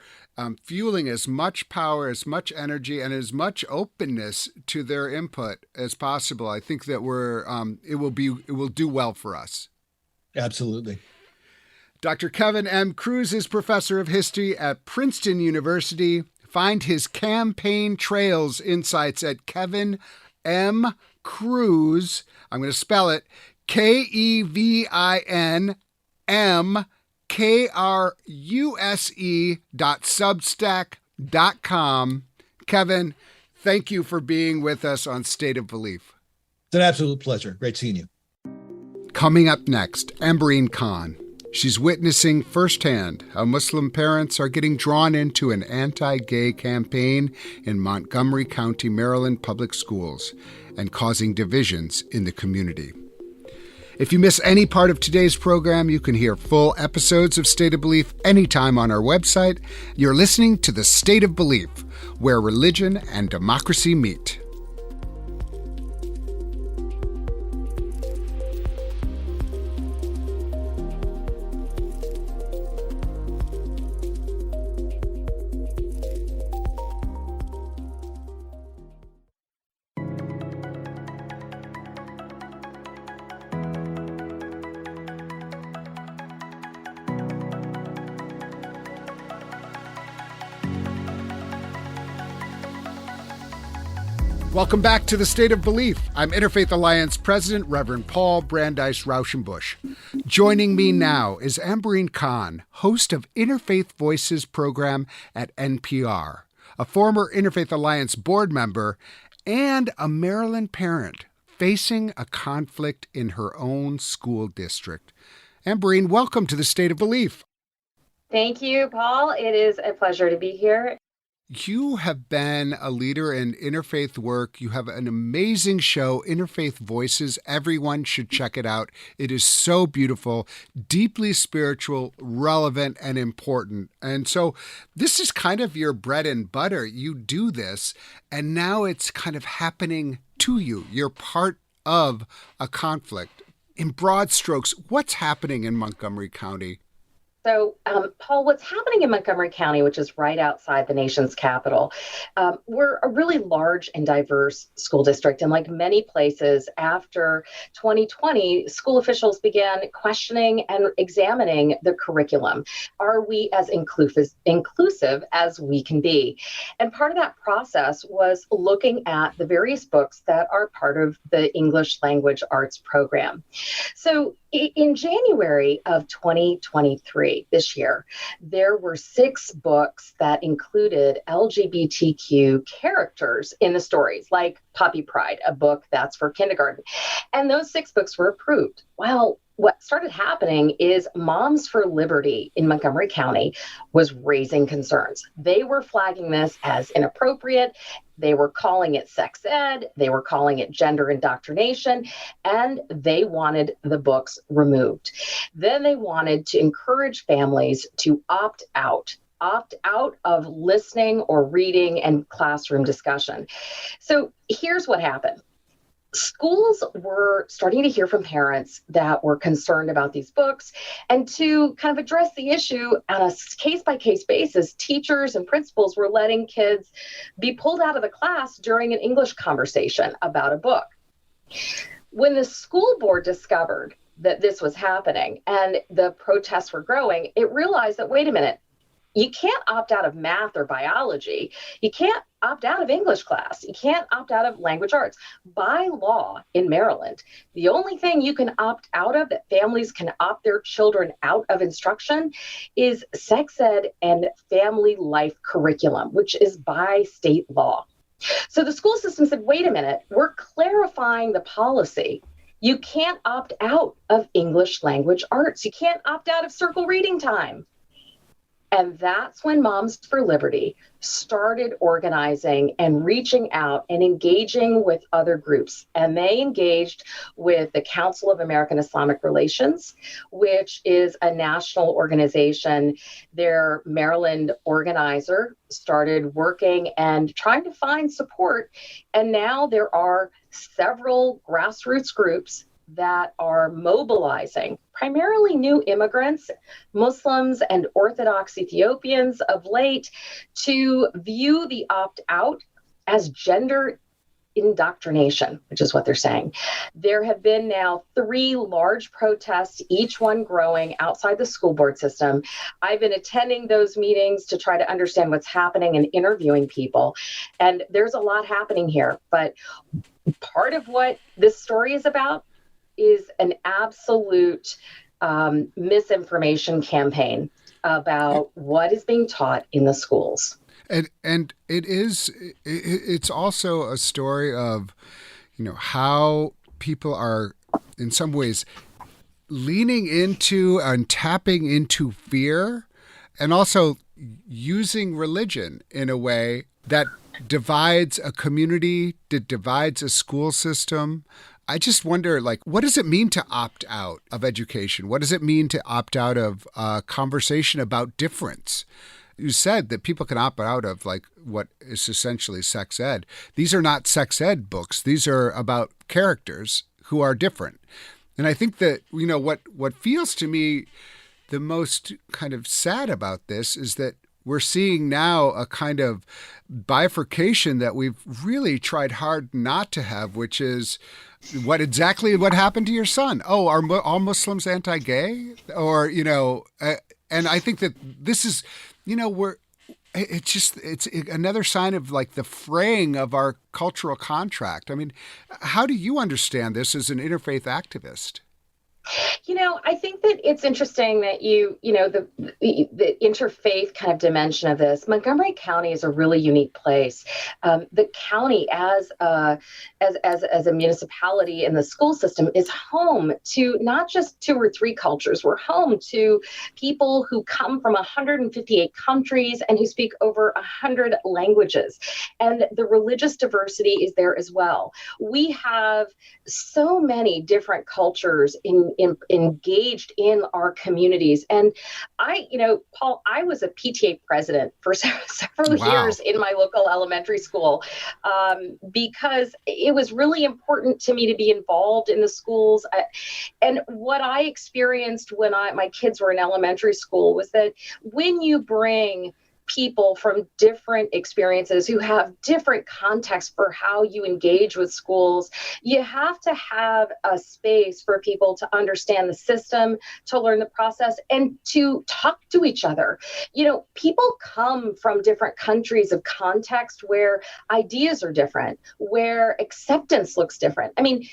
fueling as much power, as much energy, and as much openness to their input as possible, I think that it will do well for us. Absolutely. Dr. Kevin M. Kruse is professor of history at Princeton University. Find his campaign trails insights at Kevin M. Kruse. I'm going to spell it KevinMKruse.substack.com. Kevin, thank you for being with us on State of Belief. It's an absolute pleasure. Great seeing you. Coming up next, Ambereen Khan. She's witnessing firsthand how Muslim parents are getting drawn into an anti-gay campaign in Montgomery County, Maryland public schools and causing divisions in the community. If you miss any part of today's program, you can hear full episodes of State of Belief anytime on our website. You're listening to The State of Belief, where religion and democracy meet. Welcome back to The State of Belief. I'm Interfaith Alliance President, Reverend Paul Brandeis Rauschenbusch. Joining me now is Ambereen Khan, host of Interfaith Voices program at NPR, a former Interfaith Alliance board member, and a Maryland parent facing a conflict in her own school district. Ambereen, welcome to The State of Belief. Thank you, Paul. It is a pleasure to be here. You have been a leader in interfaith work. You have an amazing show, Interfaith Voices. Everyone should check it out. It is so beautiful, deeply spiritual, relevant, and important. And so this is kind of your bread and butter. You do this, and now it's kind of happening to you. You're part of a conflict. In broad strokes, what's happening in Montgomery County? So, Paul, what's happening in Montgomery County, which is right outside the nation's capital, we're a really large and diverse school district. And like many places, after 2020, school officials began questioning and examining the curriculum. Are we as inclusive as we can be? And part of that process was looking at the various books that are part of the English language arts program. So in January of 2023, this year, there were 6 books that included LGBTQ characters in the stories, like Puppy Pride, a book that's for kindergarten. And those 6 books were approved. Well, what started happening is Moms for Liberty in Montgomery County was raising concerns. They were flagging this as inappropriate. They were calling it sex ed. They were calling it gender indoctrination, and they wanted the books removed. Then they wanted to encourage families to opt out of listening or reading and classroom discussion. So here's what happened. Schools were starting to hear from parents that were concerned about these books, and to kind of address the issue on a case-by-case basis, teachers and principals were letting kids be pulled out of the class during an English conversation about a book. When the school board discovered that this was happening and the protests were growing, it realized that, wait a minute, you can't opt out of math or biology. You can't opt out of English class. You can't opt out of language arts. By law in Maryland, the only thing you can opt out of, that families can opt their children out of instruction, is sex ed and family life curriculum, which is by state law. So the school system said, wait a minute, we're clarifying the policy. You can't opt out of English language arts. You can't opt out of circle reading time. And that's when Moms for Liberty started organizing and reaching out and engaging with other groups. And they engaged with the Council of American Islamic Relations, which is a national organization. Their Maryland organizer started working and trying to find support. And now there are several grassroots groups that are mobilizing primarily new immigrants, Muslims and Orthodox Ethiopians of late, to view the opt-out as gender indoctrination, which is what they're saying. There have been now 3 large protests, each one growing outside the school board system. I've been attending those meetings to try to understand what's happening and interviewing people. And there's a lot happening here. But part of what this story is about is an absolute misinformation campaign about what is being taught in the schools. And it's also a story of, how people are in some ways leaning into and tapping into fear, and also using religion in a way that divides a community, that divides a school system. I just wonder, what does it mean to opt out of education? What does it mean to opt out of a conversation about difference? You said that people can opt out of what is essentially sex ed. These are not sex ed books. These are about characters who are different. And I think that, what feels to me the most kind of sad about this is that we're seeing now a kind of bifurcation that we've really tried hard not to have, which is what happened to your son? Oh, are all Muslims anti-gay? Or, and I think that this is, it's another sign of the fraying of our cultural contract. I mean, how do you understand this as an interfaith activist? I think that it's interesting that the interfaith kind of dimension of this. Montgomery County is a really unique place. The county as a municipality in the school system is home to not just 2 or 3 cultures. We're home to people who come from 158 countries and who speak over 100 languages. And the religious diversity is there as well. We have so many different cultures engaged in our communities. And Paul, I was a PTA president for several years in my local elementary school because it was really important to me to be involved in the schools. And what I experienced when my kids were in elementary school was that when you bring people from different experiences who have different contexts for how you engage with schools, you have to have a space for people to understand the system, to learn the process, and to talk to each other. People come from different countries of context where ideas are different, where acceptance looks different. I mean,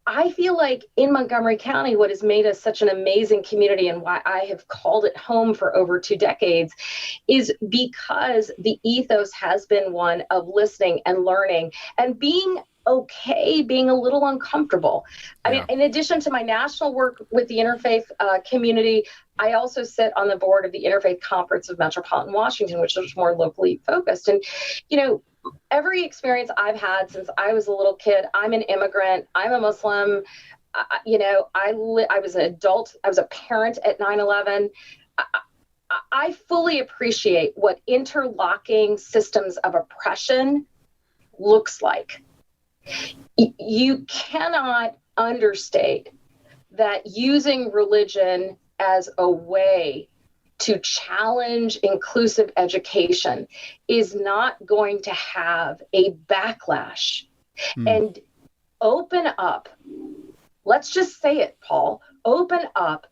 I feel like in Montgomery County, what has made us such an amazing community and why I have called it home for over 2 decades is because the ethos has been one of listening and learning and being okay, being a little uncomfortable. I mean, in addition to my national work with the interfaith community, I also sit on the board of the Interfaith Conference of Metropolitan Washington, which is more locally focused. And, every experience I've had since I was a little kid, I'm an immigrant, I'm a Muslim, I was an adult, I was a parent at 9/11. I fully appreciate what interlocking systems of oppression looks like. You cannot understate that using religion as a way to challenge inclusive education is not going to have a backlash and open up, let's just say it, Paul, open up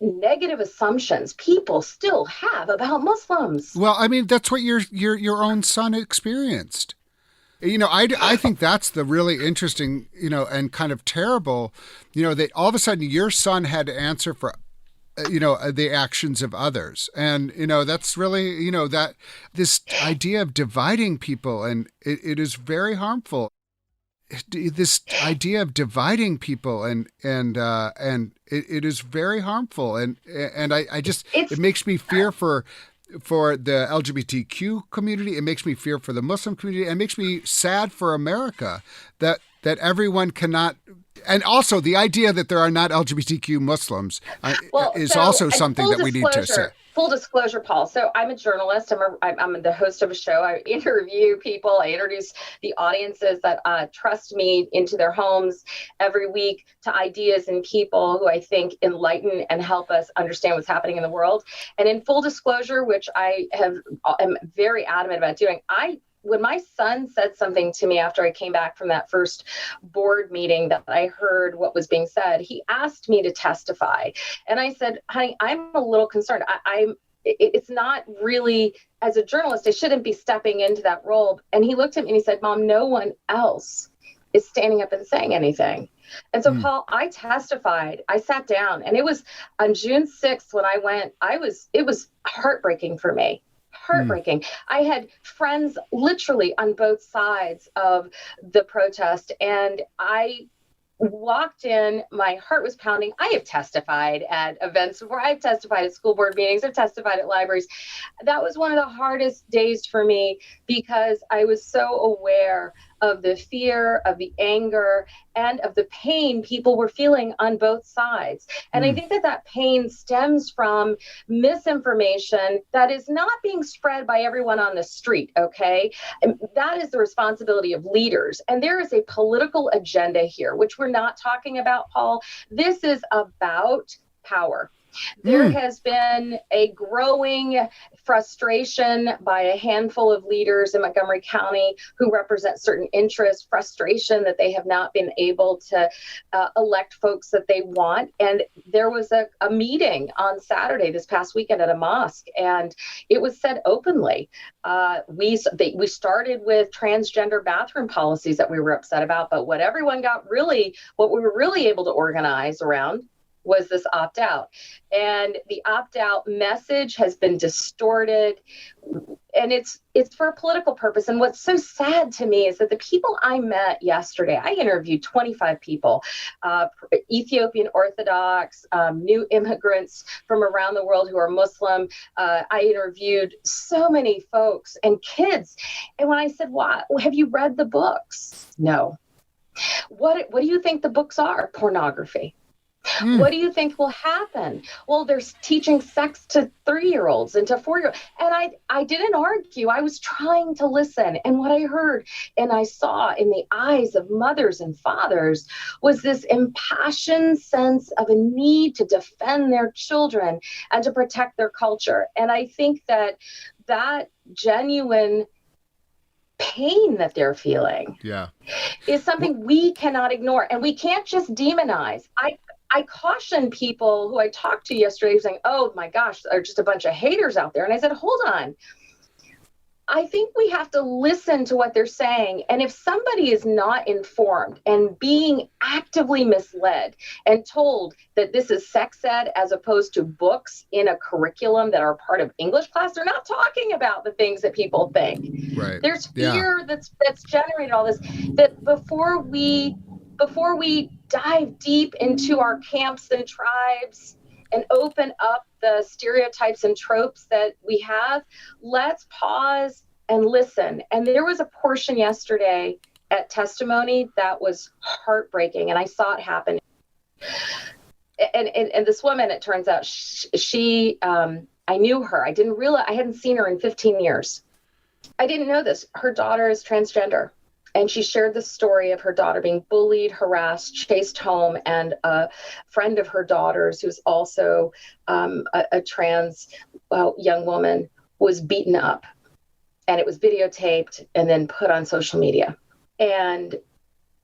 negative assumptions people still have about Muslims. Well, I mean, that's what your own son experienced. I think that's the really interesting, and kind of terrible, that all of a sudden your son had to answer for the actions of others. And, that's really, that this idea of dividing people, and it is very harmful. this idea of dividing people, and it is very harmful, and I just, it makes me fear for the LGBTQ community. It makes me fear for the Muslim community. It makes me sad for America that everyone cannot. And also the idea that there are not LGBTQ Muslims is also something that we need to say. Full disclosure, Paul. So I'm a journalist. I'm the host of a show. I interview people. I introduce the audiences that trust me into their homes every week to ideas and people who I think enlighten and help us understand what's happening in the world. And in full disclosure, which am very adamant about doing, when my son said something to me after I came back from that first board meeting that I heard what was being said, he asked me to testify. And I said, honey, I'm a little concerned. It's not really, as a journalist, I shouldn't be stepping into that role. And he looked at me and he said, Mom, no one else is standing up and saying anything. And so, Paul, I testified. I sat down, and it was on June 6th when I went, it was heartbreaking for me. Heartbreaking. I had friends literally on both sides of the protest, and I walked in, my heart was pounding. I have testified at events before. I've testified at school board meetings. I've testified at libraries. That was one of the hardest days for me because I was so aware of the fear, of the anger, and of the pain people were feeling on both sides. And I think that pain stems from misinformation that is not being spread by everyone on the street, okay? And that is the responsibility of leaders. And there is a political agenda here, which we're not talking about, Paul. This is about power. There has been a growing frustration by a handful of leaders in Montgomery County who represent certain interests, frustration that they have not been able to elect folks that they want. And there was a meeting on Saturday this past weekend at a mosque, and it was said openly. We started with transgender bathroom policies that we were upset about, but what we were really able to organize around was this opt-out. And the opt-out message has been distorted, and it's for a political purpose. And what's so sad to me is that the people I met yesterday, I interviewed 25 people, Ethiopian Orthodox, new immigrants from around the world who are Muslim. I interviewed so many folks and kids. And when I said, "What? Have you read the books?" No. What do you think the books are? Pornography. What do you think will happen? Well, they're teaching sex to 3-year-olds and to 4-year-olds. And I didn't argue. I was trying to listen. And what I heard and I saw in the eyes of mothers and fathers was this impassioned sense of a need to defend their children and to protect their culture. And I think that genuine pain that they're feeling is something we cannot ignore. And we can't just demonize. I caution people who I talked to yesterday saying, "Oh my gosh, there are just a bunch of haters out there." And I said, hold on. I think we have to listen to what they're saying. And if somebody is not informed and being actively misled and told that this is sex ed as opposed to books in a curriculum that are part of English class, they're not talking about the things that people think. Right. There's fear that's generated all this, that before we dive deep into our camps and tribes and open up the stereotypes and tropes that we have, let's pause and listen. And there was a portion yesterday at testimony that was heartbreaking, and I saw it happen. And this woman, it turns out, she I knew her. I didn't realize, I hadn't seen her in 15 years. I didn't know this. Her daughter is transgender. And she shared the story of her daughter being bullied, harassed, chased home, and a friend of her daughter's, who's also a trans young woman, was beaten up. And it was videotaped and then put on social media. And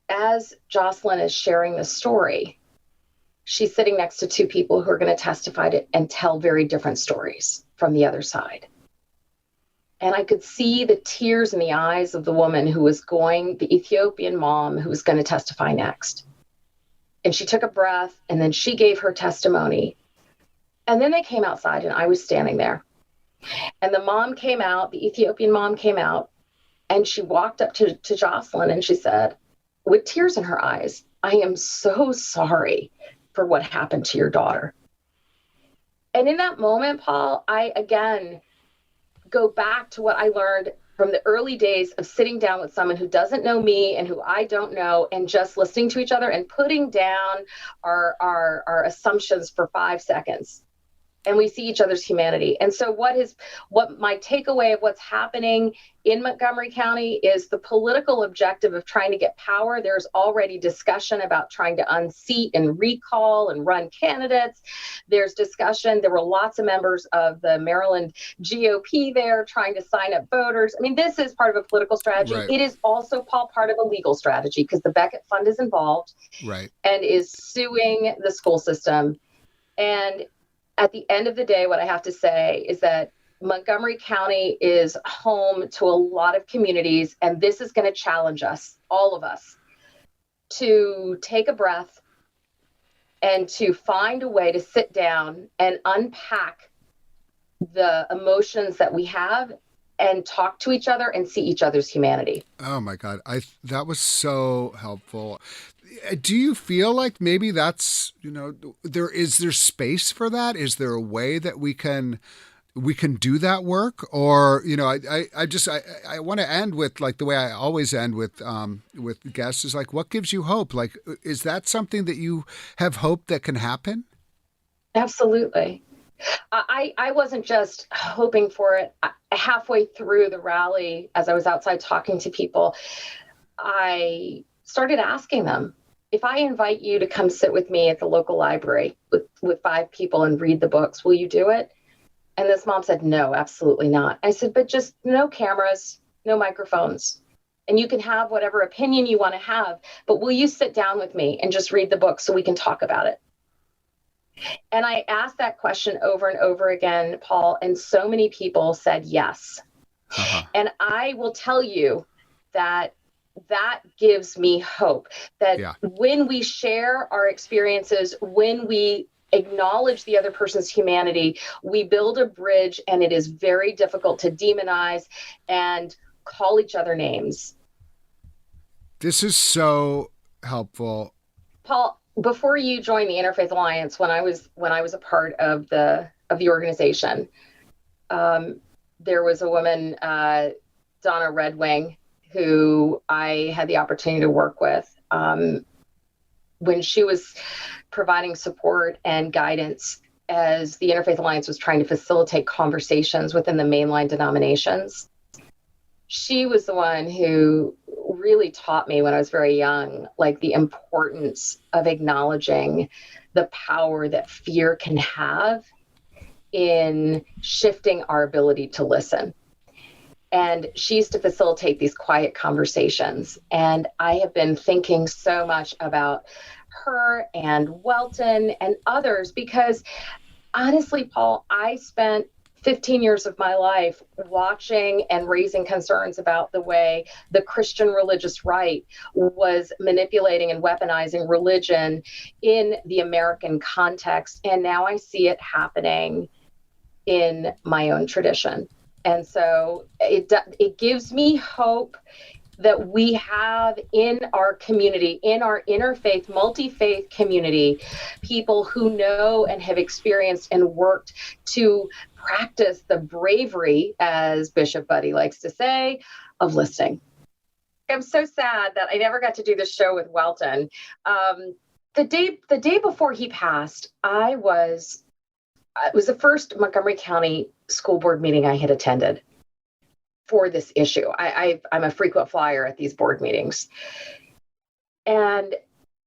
as Jocelyn is sharing the story, she's sitting next to two people who are going to testify and tell very different stories from the other side. And I could see the tears in the eyes of the woman the Ethiopian mom who was going to testify next. And she took a breath, and then she gave her testimony. And then they came outside, and I was standing there. And the mom came out, the Ethiopian mom came out, and she walked up to Jocelyn, and she said, with tears in her eyes, I am so sorry for what happened to your daughter. And in that moment, Paul, I again go back to what I learned from the early days of sitting down with someone who doesn't know me and who I don't know, and just listening to each other and putting down our assumptions for 5 seconds. And we see each other's humanity. And so what my takeaway of what's happening in Montgomery County is the political objective of trying to get power. There's already discussion about trying to unseat and recall and run candidates. There's discussion. There were lots of members of the Maryland GOP there trying to sign up voters. I mean, this is part of a political strategy. Right. It is also, Paul, part of a legal strategy because the Beckett Fund is involved, Right, and is suing the school system. And at the end of the day, what I have to say is that Montgomery County is home to a lot of communities, and this is going to challenge us, all of us, to take a breath and to find a way to sit down and unpack the emotions that we have and talk to each other and see each other's humanity. oh my God, that was so helpful. Do you feel like maybe that's, there space for that? Is there a way that we can do that work? Or, I want to end with like the way I always end with guests is like, what gives you hope? Like, is that something that you have hope that can happen? Absolutely. I wasn't just hoping for it. Halfway through the rally, as I was outside talking to people, I started asking them, if I invite you to come sit with me at the local library with 5 people and read the books, will you do it? And this mom said, no, absolutely not. I said, but just no cameras, no microphones. And you can have whatever opinion you want to have, but will you sit down with me and just read the book so we can talk about it? And I asked that question over and over again, Paul, and so many people said yes. Uh-huh. And I will tell you that gives me hope that when we share our experiences, when we acknowledge the other person's humanity, we build a bridge, and it is very difficult to demonize and call each other names. This is so helpful. Paul, before you joined the Interfaith Alliance, when I was a part of the organization, there was a woman, Donna Redwing, who I had the opportunity to work with when she was providing support and guidance as the Interfaith Alliance was trying to facilitate conversations within the mainline denominations. She was the one who really taught me when I was very young, like the importance of acknowledging the power that fear can have in shifting our ability to listen. And she used to facilitate these quiet conversations. And I have been thinking so much about her and Welton and others because honestly, Paul, I spent 15 years of my life watching and raising concerns about the way the Christian religious right was manipulating and weaponizing religion in the American context. And now I see it happening in my own tradition. And so it gives me hope that we have in our community, in our interfaith, multi-faith community, people who know and have experienced and worked to practice the bravery, as Bishop Buddy likes to say, of listening. I'm so sad that I never got to do this show with Welton. The day before he passed, it was the first Montgomery County school board meeting I had attended for this issue. I'm a frequent flyer at these board meetings. And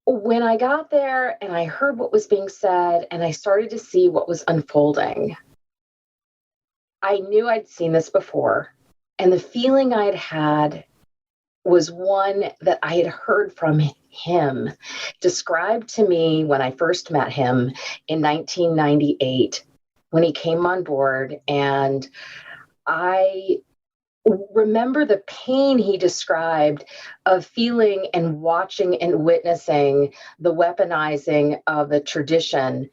when I got there and I heard what was being said and I started to see what was unfolding, I knew I'd seen this before. And the feeling I'd had was one that I had heard from him described to me when I first met him in 1998, when he came on board. And I remember the pain he described of feeling and watching and witnessing the weaponizing of the tradition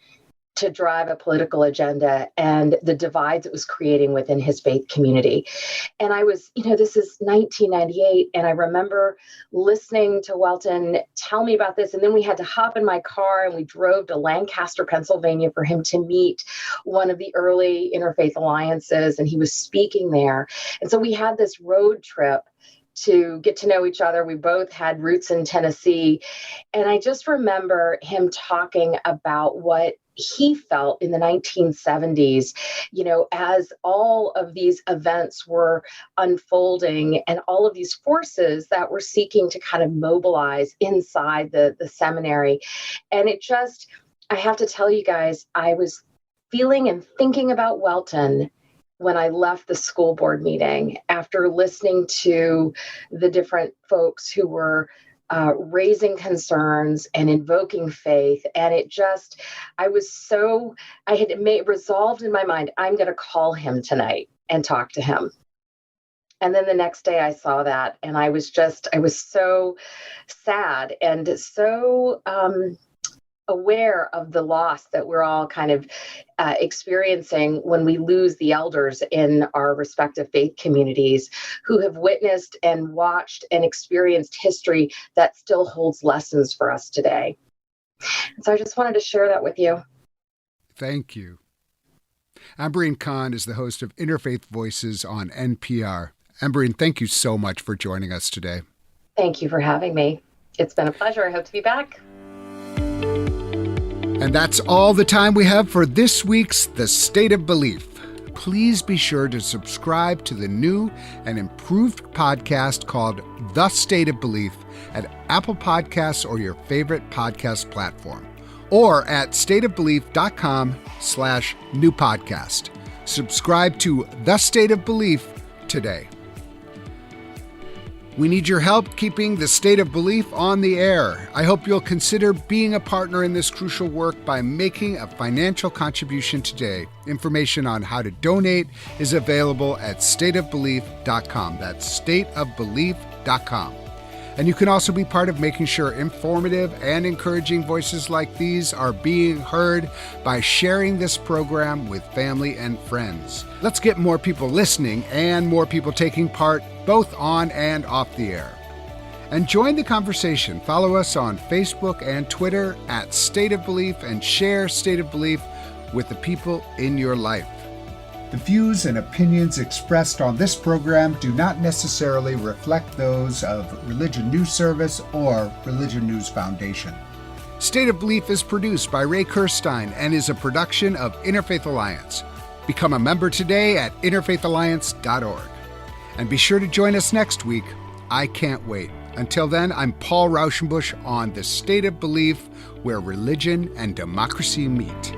to drive a political agenda and the divides it was creating within his faith community. And I was, this is 1998, and I remember listening to Welton tell me about this. And then we had to hop in my car and we drove to Lancaster, Pennsylvania for him to meet one of the early interfaith alliances, and he was speaking there. And so we had this road trip to get to know each other. We both had roots in Tennessee. And I just remember him talking about what he felt in the 1970s, as all of these events were unfolding and all of these forces that were seeking to kind of mobilize inside the seminary. And I have to tell you guys, I was feeling and thinking about Welton when I left the school board meeting after listening to the different folks who were raising concerns and invoking faith. And I had resolved in my mind, I'm going to call him tonight and talk to him. And then the next day I saw that, and I was so sad and so aware of the loss that we're all kind of experiencing when we lose the elders in our respective faith communities who have witnessed and watched and experienced history that still holds lessons for us today. So I just wanted to share that with you. Thank you. Amberine Khan is the host of Interfaith Voices on NPR. Amberine, thank you so much for joining us today. Thank you for having me. It's been a pleasure. I hope to be back. And that's all the time we have for this week's The State of Belief. Please be sure to subscribe to the new and improved podcast called The State of Belief at Apple Podcasts or your favorite podcast platform, or at stateofbelief.com/new podcast. Subscribe to The State of Belief today. We need your help keeping The State of Belief on the air. I hope you'll consider being a partner in this crucial work by making a financial contribution today. Information on how to donate is available at stateofbelief.com. That's stateofbelief.com. And you can also be part of making sure informative and encouraging voices like these are being heard by sharing this program with family and friends. Let's get more people listening and more people taking part both on and off the air. And join the conversation. Follow us on Facebook and Twitter at State of Belief and share State of Belief with the people in your life. The views and opinions expressed on this program do not necessarily reflect those of Religion News Service or Religion News Foundation. State of Belief is produced by Ray Kirstein and is a production of Interfaith Alliance. Become a member today at interfaithalliance.org. And be sure to join us next week. I can't wait. Until then, I'm Paul Rauschenbusch on The State of Belief, where religion and democracy meet.